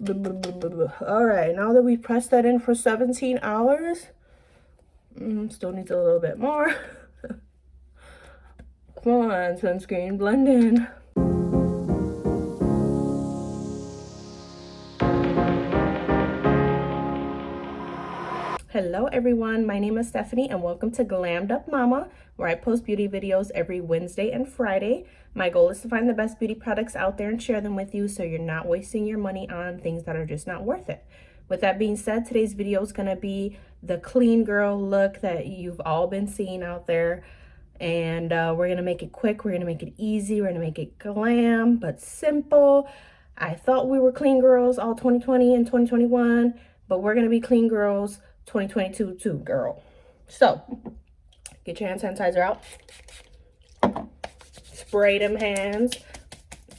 All right, now that we pressed that in for 17 hours, still needs a little bit more. Come on, sunscreen, blend in. Hello everyone, my name is Stephanie and welcome to Glammedupmomma, where I post beauty videos every Wednesday and Friday. My goal is to find the best beauty products out there and share them with you so you're not wasting your money on things that are just not worth it. With that being said, today's video is going to be the clean girl look that you've all been seeing out there. And we're going to make it quick, we're going to make it easy, we're going to make it glam but simple. I thought we were clean girls all 2020 and 2021, but we're going to be clean girls 2022 too, girl. So get your hand sanitizer out, spray them hands,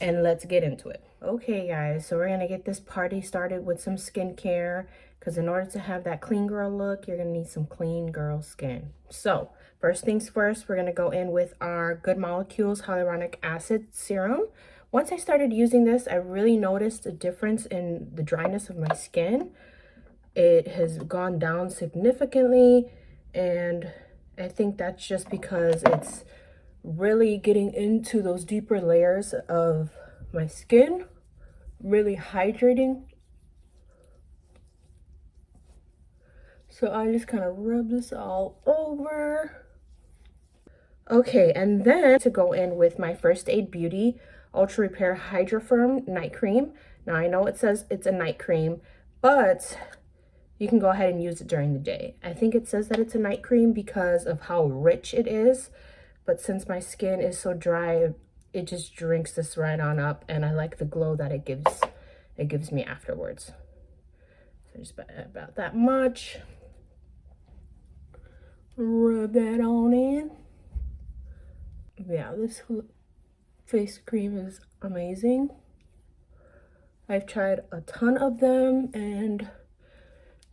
and let's get into it. Okay guys, so we're gonna get this party started with some skincare, because in order to have that clean girl look, you're gonna need some clean girl skin. So first things first, we're gonna go in with our Good Molecules Hyaluronic Acid Serum. Once I started using this, I really noticed a difference in the dryness of my skin. It has gone down significantly, and I think that's just because it's really getting into those deeper layers of my skin, really hydrating. So I just kind of rub this all over. Okay, and then to go in with my First Aid Beauty Ultra Repair Hydra-Firm Night Cream. Now I know it says it's a night cream, but you can go ahead and use it during the day. I think it says that it's a night cream because of how rich it is, but since my skin is so dry, it just drinks this right on up, and I like the glow that it gives me afterwards. So just about that much. Rub that on in. Yeah, this face cream is amazing. I've tried a ton of them and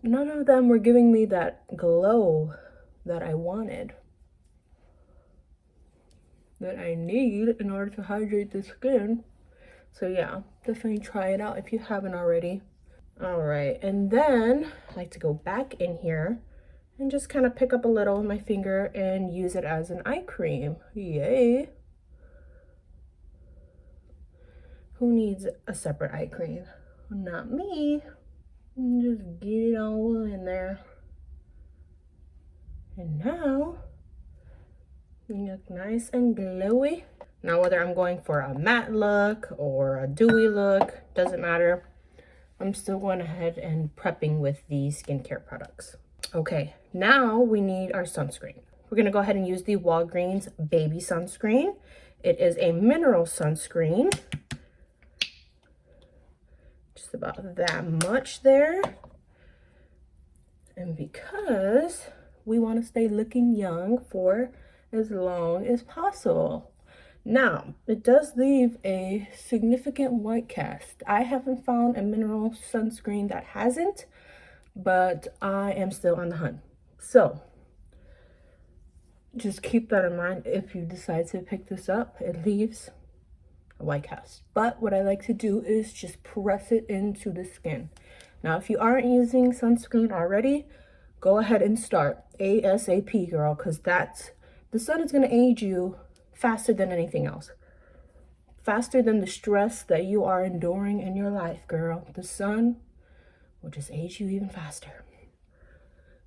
none of them were giving me that glow that I wanted, that I need in order to hydrate the skin. So yeah, definitely try it out if you haven't already. All right, and then I like to go back in here and just kind of pick up a little with my finger and use it as an eye cream. Yay! Who needs a separate eye cream? Not me. Just get it all in there. And now you look nice and glowy. Now whether I'm going for a matte look or a dewy look, doesn't matter. I'm still going ahead and prepping with these skincare products. Okay, now we need our sunscreen. We're gonna go ahead and use the Walgreens baby sunscreen. It is a mineral sunscreen. Just about that much there. And because we want to stay looking young for as long as possible. Now, it does leave a significant white cast. I haven't found a mineral sunscreen that hasn't, but I am still on the hunt. So just keep that in mind if you decide to pick this up. It leaves a white cast, but what I like to do is just press it into the skin. Now if you aren't using sunscreen already, go ahead and start ASAP, girl, because the sun is going to age you faster than anything else, faster than the stress that you are enduring in your life, girl. The sun will just age you even faster.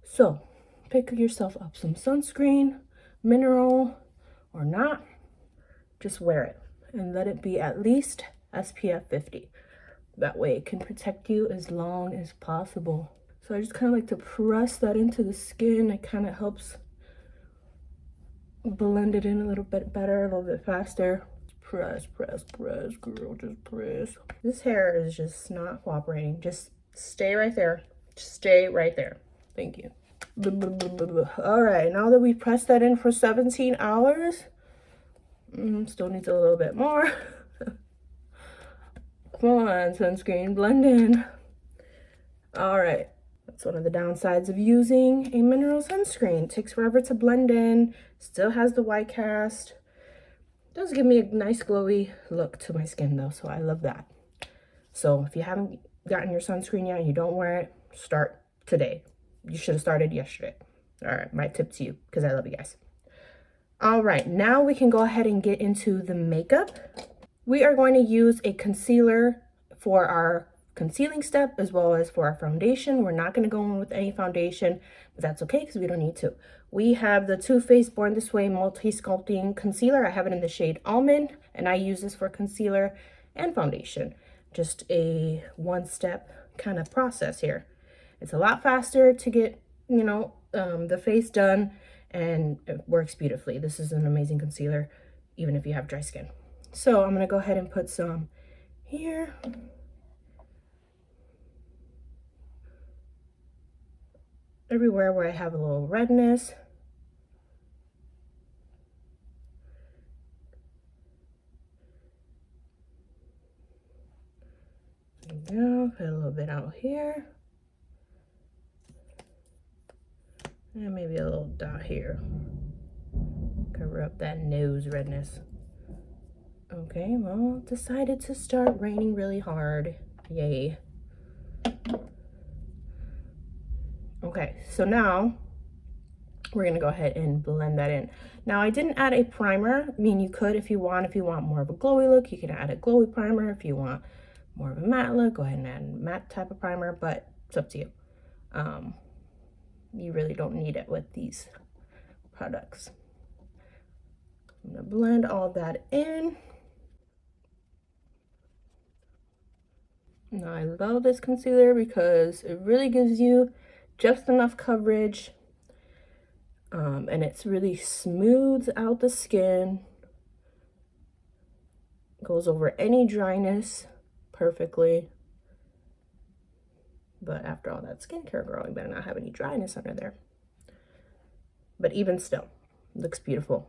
So pick yourself up some sunscreen, mineral or not, just wear it. And let it be at least SPF 50. That way it can protect you as long as possible. So I just kind of like to press that into the skin. It kind of helps blend it in a little bit better, a little bit faster. Press, press, press, girl, just press. This hair is just not cooperating. Just stay right there. Just stay right there. Thank you. All right, now that we pressed that in for 17 hours, still needs a little bit more. Come on, sunscreen, blend in. All right, that's one of the downsides of using a mineral sunscreen. It takes forever to blend in, still has the white cast. It does give me a nice glowy look to my skin though, so I love that. So if you haven't gotten your sunscreen yet and you don't wear it, start today. You should have started yesterday. All right, my tip to you, because I love you guys. All right, now we can go ahead and get into the makeup. We are going to use a concealer for our concealing step as well as for our foundation. We're not going to go in with any foundation, but that's okay because we don't need to. We have the Too Faced Born This Way Multi-Sculpting Concealer. I have it in the shade Almond, and I use this for concealer and foundation. Just a one-step kind of process here. It's a lot faster to get, you know, the face done, and it works beautifully. This is an amazing concealer, even if you have dry skin. So I'm going to go ahead and put some here. Everywhere where I have a little redness. There we go. Put a little bit out here. And maybe a little dot here. Cover up that nose redness. Okay, well, decided to start raining really hard. Yay. Okay, so now we're gonna go ahead and blend that in. Now, I didn't add a primer. I mean, you could if you want. If you want more of a glowy look, you can add a glowy primer. If you want more of a matte look, go ahead and add a matte type of primer, but it's up to you. You really don't need it with these products. I'm gonna blend all that in. Now, I love this concealer because it really gives you just enough coverage, and it's really smooths out the skin, goes over any dryness perfectly. But after all that skincare, girl, you better not have any dryness under there. But even still, it looks beautiful.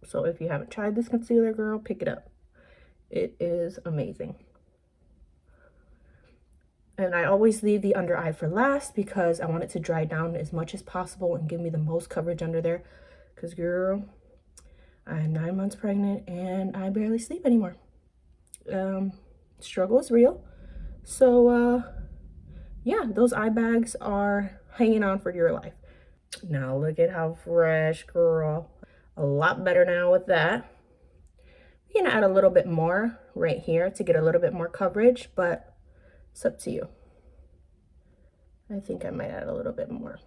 So if you haven't tried this concealer, girl, pick it up. It is amazing. And I always leave the under eye for last because I want it to dry down as much as possible and give me the most coverage under there. Because, girl, I'm 9 months pregnant and I barely sleep anymore. Struggle is real. So, yeah, those eye bags are hanging on for dear life. Now, look at how fresh, girl. A lot better now with that. We're going to add a little bit more right here to get a little bit more coverage, but it's up to you. I think I might add a little bit more.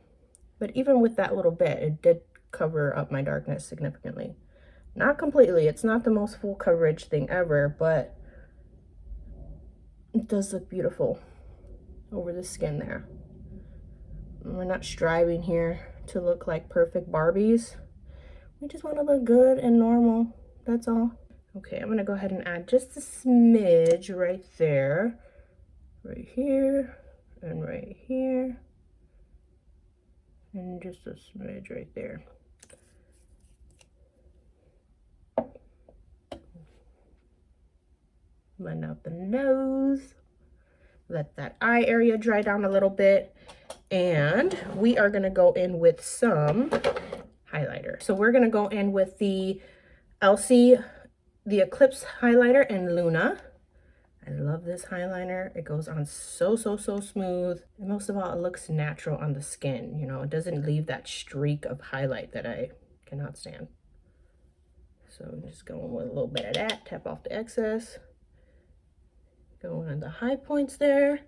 But even with that little bit, it did cover up my darkness significantly. Not completely. It's not the most full coverage thing ever, but it does look beautiful over the skin there. We're not striving here to look like perfect Barbies. We just want to look good and normal. That's all. Okay, I'm going to go ahead and add just a smidge right there. Right here and right here. And just a smidge right there. Blend out the nose. Let that eye area dry down a little bit. And we are going to go in with some highlighter. So we're going to go in with the Elcie, the Eclipse highlighter in Luna. I love this highlighter. It goes on so smooth. And most of all, it looks natural on the skin. You know, it doesn't leave that streak of highlight that I cannot stand. So I'm just going with a little bit of that. Tap off the excess. Going on the high points there.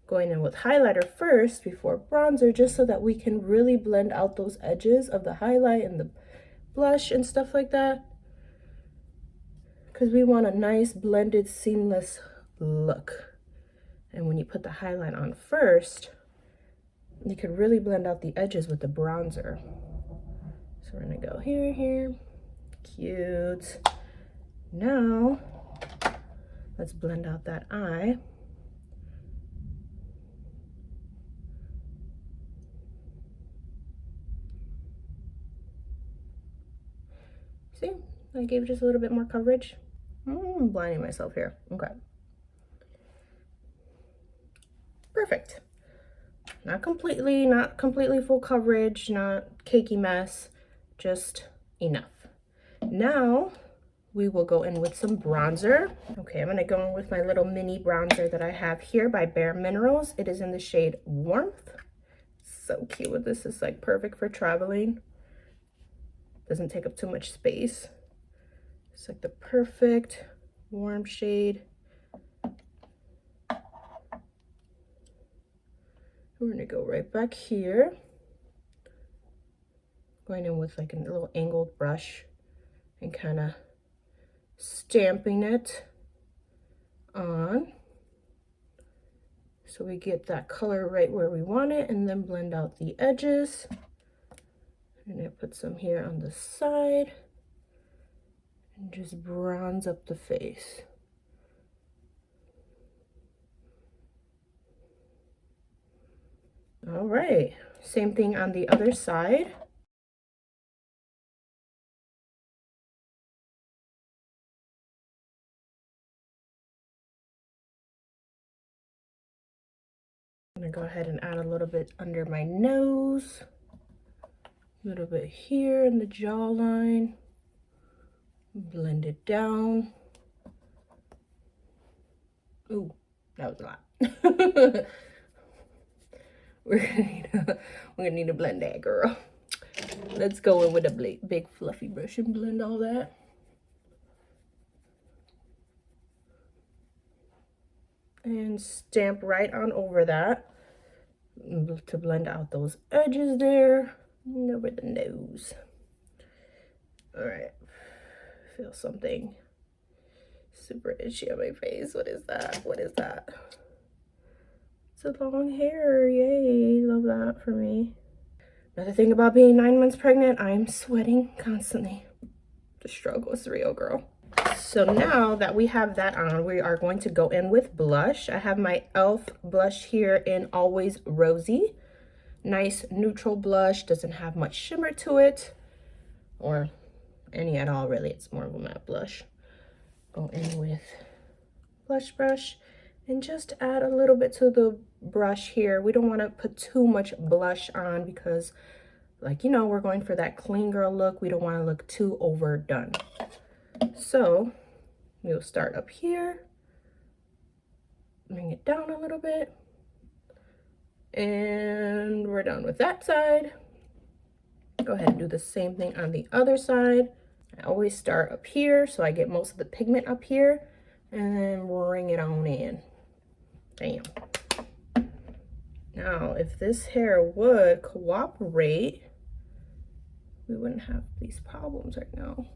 Going in with highlighter first before bronzer, just so that we can really blend out those edges of the highlight and the blush and stuff like that. Because we want a nice blended seamless look. And when you put the highlight on first, you can really blend out the edges with the bronzer. So we're gonna go here. Cute. Now, let's blend out that eye. See, I gave just a little bit more coverage. I'm blinding myself here. Okay. Perfect. Not completely full coverage, not cakey mess, just enough. Now, we will go in with some bronzer. Okay, I'm gonna go in with my little mini bronzer that I have here by Bareminerals. It is in the shade Warmth. So cute. This is like perfect for traveling. Doesn't take up too much space. It's like the perfect warm shade. We're gonna go right back here. Going in with like a little angled brush and kind of stamping it on. So we get that color right where we want it, and then blend out the edges. I'm gonna put some here on the side and just bronze up the face. All right, same thing on the other side. I'm gonna go ahead and add a little bit under my nose, a little bit here in the jawline, blend it down. Ooh, that was a lot. We're gonna need to blend that, girl. Let's go in with a big fluffy brush and blend all that. And stamp right on over that to blend out those edges there and over the nose. All right, feel something super itchy on my face. What is that? What is that? It's a long hair. Yay, love that for me. Another thing about being 9 months pregnant, I'm sweating constantly. The struggle is real, girl. So now that we have that on, we are going to go in with blush. I have my e.l.f. blush here in Always Rosy. Nice neutral blush, doesn't have much shimmer to it, or any at all really. It's more of a matte blush. Go in with blush brush and just add a little bit to the brush here. We don't want to put too much blush on because, like, you know, we're going for that clean girl look. We don't want to look too overdone. So we'll start up here, bring it down a little bit, and we're done with that side. Go ahead and do the same thing on the other side. I always start up here so I get most of the pigment up here, and then bring it on in. Bam. Now, if this hair would cooperate, we wouldn't have these problems right now.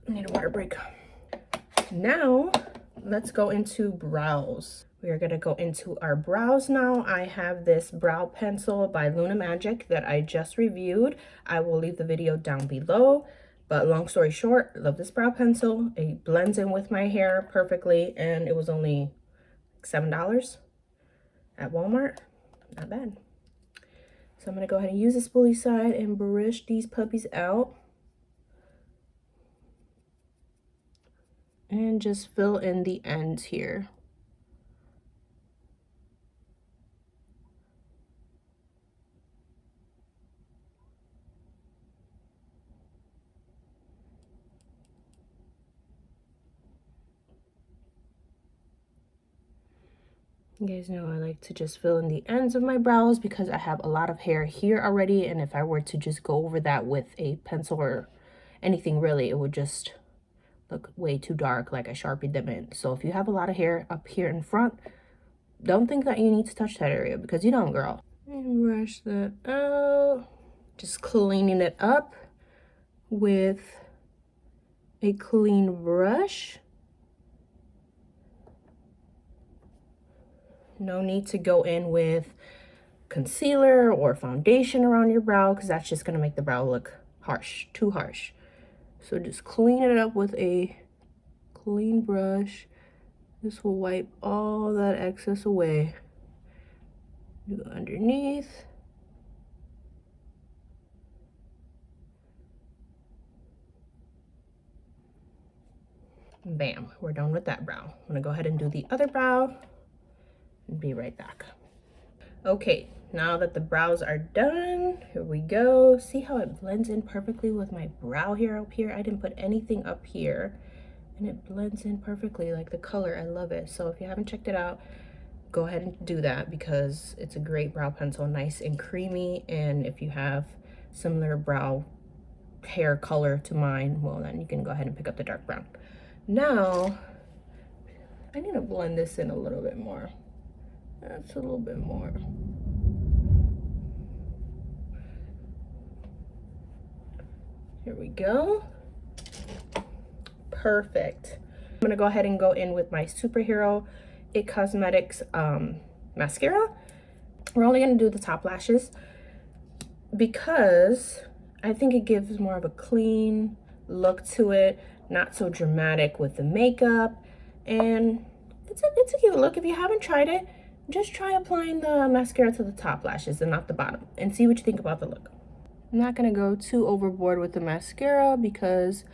I need a water break. Now, let's go into brows. We are gonna go into our brows now. I have this brow pencil by Luna Magic that I just reviewed. I will leave the video down below. But long story short, I love this brow pencil. It blends in with my hair perfectly, and it was only $7 at Walmart. Not bad. So I'm gonna go ahead and use the spoolie side and brush these puppies out. And just fill in the ends here. You guys know I like to just fill in the ends of my brows because I have a lot of hair here already, and if I were to just go over that with a pencil or anything really, it would just look way too dark, like I Sharpied them in. So if you have a lot of hair up here in front, don't think that you need to touch that area because you don't, girl. And brush that out. Just cleaning it up with a clean brush. No need to go in with concealer or foundation around your brow because that's just going to make the brow look harsh, too harsh. So just clean it up with a clean brush. This will wipe all that excess away. Do underneath. Bam, we're done with that brow. I'm gonna go ahead and do the other brow and be right back. Okay, now that the brows are done, here we go. See how it blends in perfectly with my brow hair up here? I didn't put anything up here, and it blends in perfectly, like the color. I love it. So if you haven't checked it out, go ahead and do that, because it's a great brow pencil, nice and creamy. And if you have similar brow hair color to mine, well, then you can go ahead and pick up the dark brown. Now I need to blend this in a little bit more. That's a little bit more. Here we go. Perfect. I'm gonna go ahead and go in with my Superhero It Cosmetics mascara. We're only gonna do the top lashes because I think it gives more of a clean look to it, not so dramatic with the makeup, and it's a cute look. If you haven't tried it, just try applying the mascara to the top lashes and not the bottom, and see what you think about the look. I'm not gonna go too overboard with the mascara because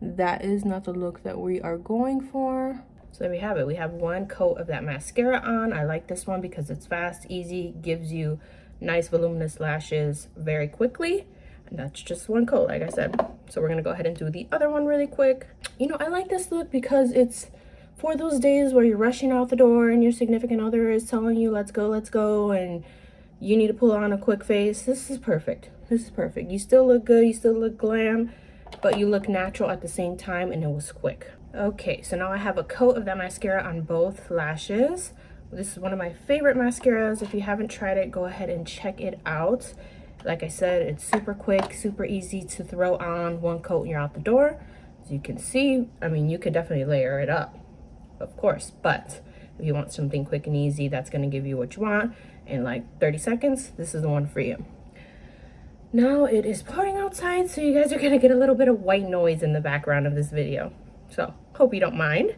that is not the look that we are going for. So there we have it. We have one coat of that mascara on. I like this one because it's fast, easy, gives you nice voluminous lashes very quickly. And that's just one coat, like I said. So we're gonna go ahead and do the other one really quick. You know, I like this look because it's for those days where you're rushing out the door and your significant other is telling you, let's go, and you need to pull on a quick face. This is perfect. This is perfect. You still look good, you still look glam, but you look natural at the same time, and it was quick. Okay, so now I have a coat of that mascara on both lashes. This is one of my favorite mascaras. If you haven't tried it, go ahead and check it out. Like I said, it's super quick, super easy to throw on. One coat and you're out the door. As you can see, I mean, you could definitely layer it up, of course, but if you want something quick and easy that's gonna give you what you want in like 30 seconds, this is the one for you. Now it is pouring outside, so you guys are gonna get a little bit of white noise in the background of this video. So hope you don't mind.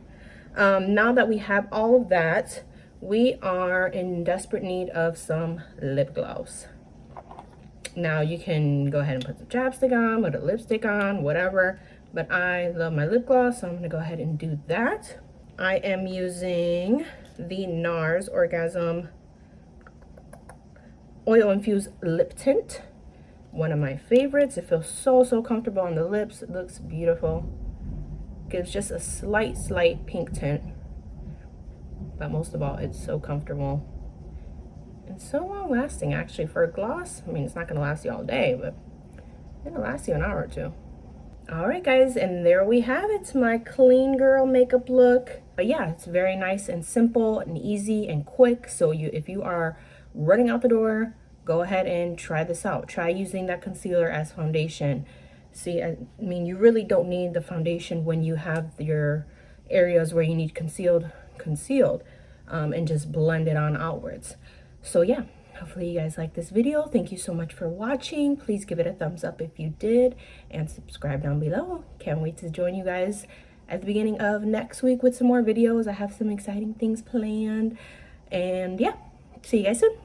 Now that we have all of that, we are in desperate need of some lip gloss. Now you can go ahead and put the chapstick on, put a lipstick on, whatever, but I love my lip gloss, so I'm gonna go ahead and do that. I am using the Nars Orgasm Oil-infused lip tint. One of my favorites. It feels so comfortable on the lips. It looks beautiful. Gives just a slight pink tint, but most of all, it's so comfortable and so long lasting. Actually, for a gloss, I mean, it's not gonna last you all day, but it'll last you an hour or two. All right, guys, and there we have it, my clean girl makeup look. But yeah, it's very nice and simple and easy and quick. So if you are running out the door, go ahead and try this out. Try using that concealer as foundation. See, I mean, you really don't need the foundation when you have your areas where you need concealed, and just blend it on outwards. So yeah, hopefully you guys like this video. Thank you so much for watching. Please give it a thumbs up if you did, and subscribe down below. Can't wait to join you guys at the beginning of next week with some more videos. I have some exciting things planned, and yeah, see you guys soon.